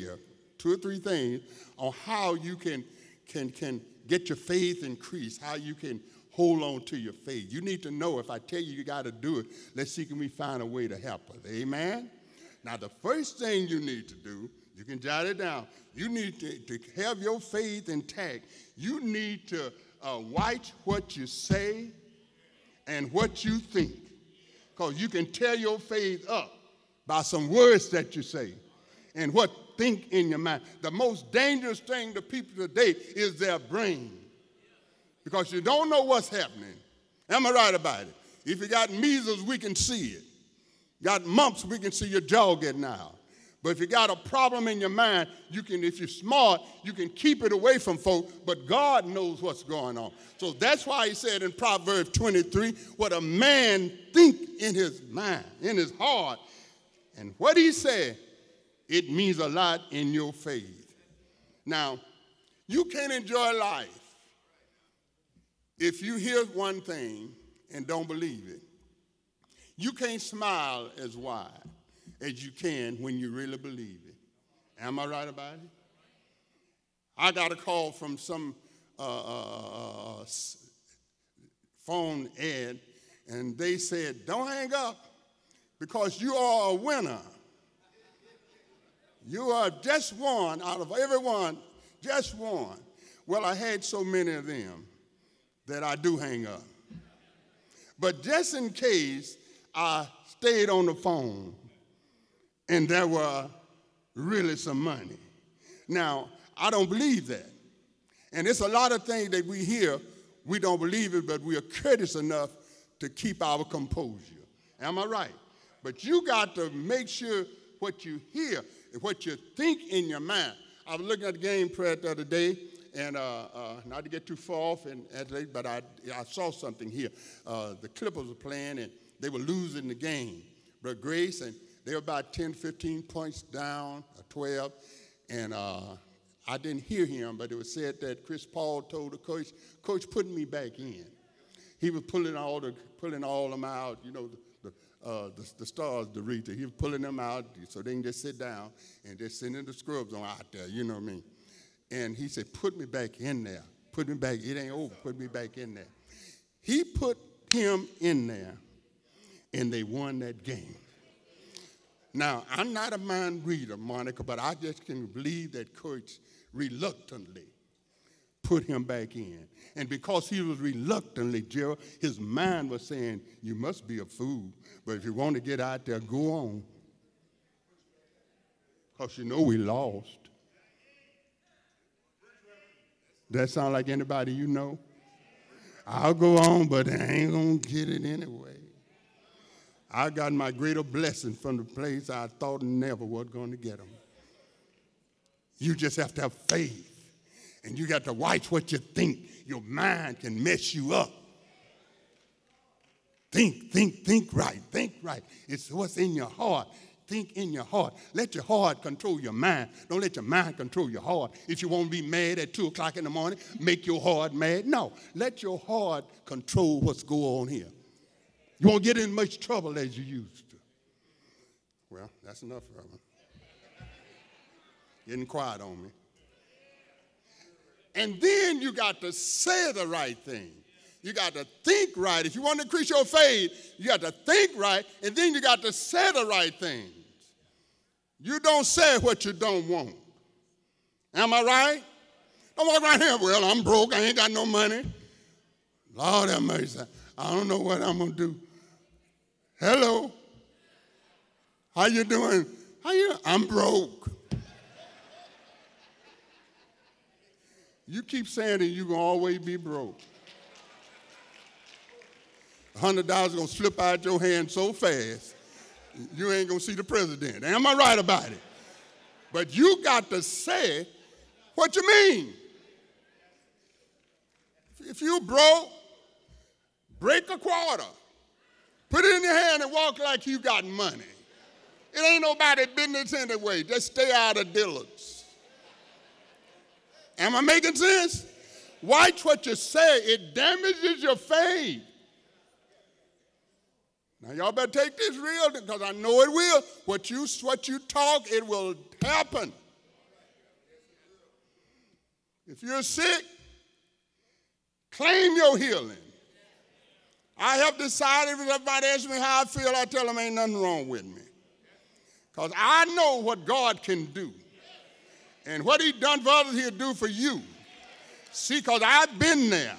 here, 2 or 3 things on how you can get your faith increased, how you can hold on to your faith. You need to know if I tell you you got to do it, let's see can we find a way to help us. Amen? Now, the first thing you need to do, you can jot it down, you need to have your faith intact. You need to watch what you say and what you think, because you can tear your faith up by some words that you say and what think in your mind. The most dangerous thing to people today is their brain, because you don't know what's happening. Am I right about it? If you got measles, we can see it. Got mumps, we can see your jaw getting out. But if you got a problem in your mind, you can, if you're smart, you can keep it away from folk, but God knows what's going on. So that's why he said in Proverbs 23, what a man think in his mind, in his heart, and what he said, it means a lot in your faith. Now, you can't enjoy life if you hear one thing and don't believe it. You can't smile as wide as you can when you really believe it. Am I right about it? I got a call from some phone ad, and they said, don't hang up because you are a winner. You are just one out of everyone, just one. Well, I had so many of them that I do hang up. But just in case, I stayed on the phone, and there were really some money. Now, I don't believe that. And it's a lot of things that we hear, we don't believe it, but we are courteous enough to keep our composure. Am I right? But you got to make sure what you hear and what you think in your mind. I was looking at the game prayer the other day, and not to get too far off, but I saw something here. The Clippers were playing, and they were losing the game. But Grace, and they were about 10, 15 points down, or 12, and I didn't hear him, but it was said that Chris Paul told the coach, Coach, put me back in. He was pulling all them out, you know, the stars, the Rita. He was pulling them out so they can just sit down and just sending the scrubs on out there, you know what I mean? And he said, put me back in there. Put me back. It ain't over. Put me back in there. He put him in there, and they won that game. Now, I'm not a mind reader, Monica, but I just can believe that coach reluctantly put him back in. And because he was reluctantly, Gerald, his mind was saying, you must be a fool, but if you want to get out there, go on. Because you know we lost. That sound like anybody you know? I'll go on, but I ain't going to get it anyway. I got my greater blessing from the place I thought never was going to get them. You just have to have faith. And you got to watch what you think. Your mind can mess you up. Think right. Think right. It's what's in your heart. Think in your heart. Let your heart control your mind. Don't let your mind control your heart. If you want to be mad at 2 o'clock in the morning, make your heart mad. No, let your heart control what's going on here. You won't get in much trouble as you used to. Well, that's enough, Reverend. Getting quiet on me. And then you got to say the right thing. You got to think right. If you want to increase your faith, you got to think right, and then you got to say the right things. You don't say what you don't want. Am I right? Don't walk around here, well, I'm broke, I ain't got no money. Lord have mercy, I don't know what I'm going to do. Hello? How you doing? I'm broke. You keep saying that you're going to always be broke. $100 going to slip out your hand so fast, you ain't going to see the president. Am I right about it? But you got to say what you mean. If you broke, break a quarter. Put it in your hand and walk like you got money. It ain't nobody's business anyway. Just stay out of dealers. Am I making sense? Watch what you say. It damages your faith. Now, y'all better take this real because I know it will. What you talk, it will happen. If you're sick, claim your healing. I have decided, if everybody asks me how I feel, I tell them ain't nothing wrong with me. Because I know what God can do. And what he done for others, he'll do for you. See, because I've been there.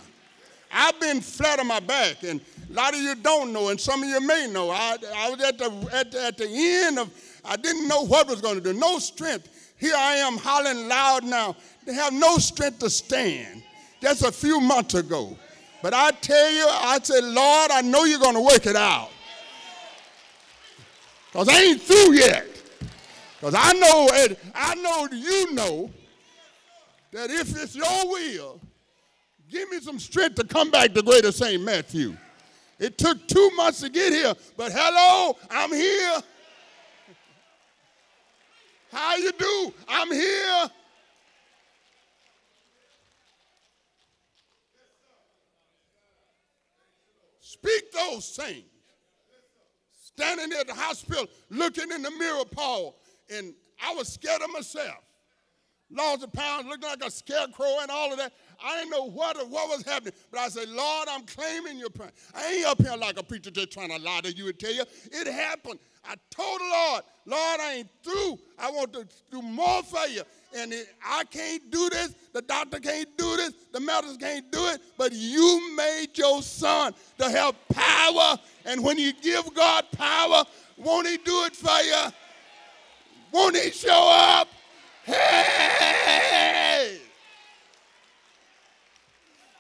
I've been flat on my back. And a lot of you don't know, and some of you may know. I was at the end of, I didn't know what was going to do. No strength. Here I am hollering loud now. They have no strength to stand. Just a few months ago. But I tell you, I said, Lord, I know you're going to work it out. Because I ain't through yet. Because I know you know that if it's your will, give me some strength to come back to Greater St. Matthew. It took 2 months to get here, but hello, I'm here. How you do? I'm here. Speak those things. Standing there at the hospital, looking in the mirror, Paul, and I was scared of myself. Lost a pound, looking like a scarecrow and all of that. I didn't know what was happening, but I said, Lord, I'm claiming your prayer. I ain't up here like a preacher just trying to lie to you and tell you. It happened. I told the Lord, Lord, I ain't through. I want to do more for you. And I can't do this. The doctor can't do this. The medicine can't do it. But you made your son to have power. And when you give God power, won't he do it for you? Won't he show up? Hey!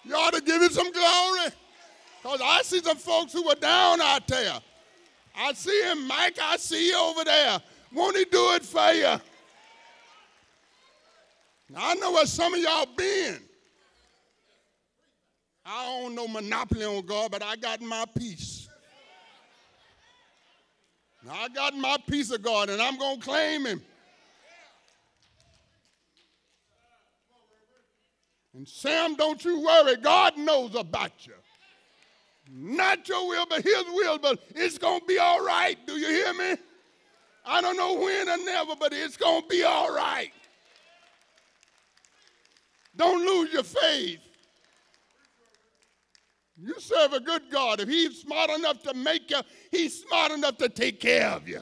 You ought to give him some glory. Because I see some folks who were down out there. I see him, Mike, I see you over there. Won't he do it for you? Now, I know where some of y'all been. I don't know monopoly on God, but I got my peace. Now, I got my peace of God, and I'm going to claim him. And Sam, don't you worry. God knows about you. Not your will, but his will, but it's going to be all right. Do you hear me? I don't know when or never, but it's going to be all right. Don't lose your faith. You serve a good God. If he's smart enough to make you, he's smart enough to take care of you.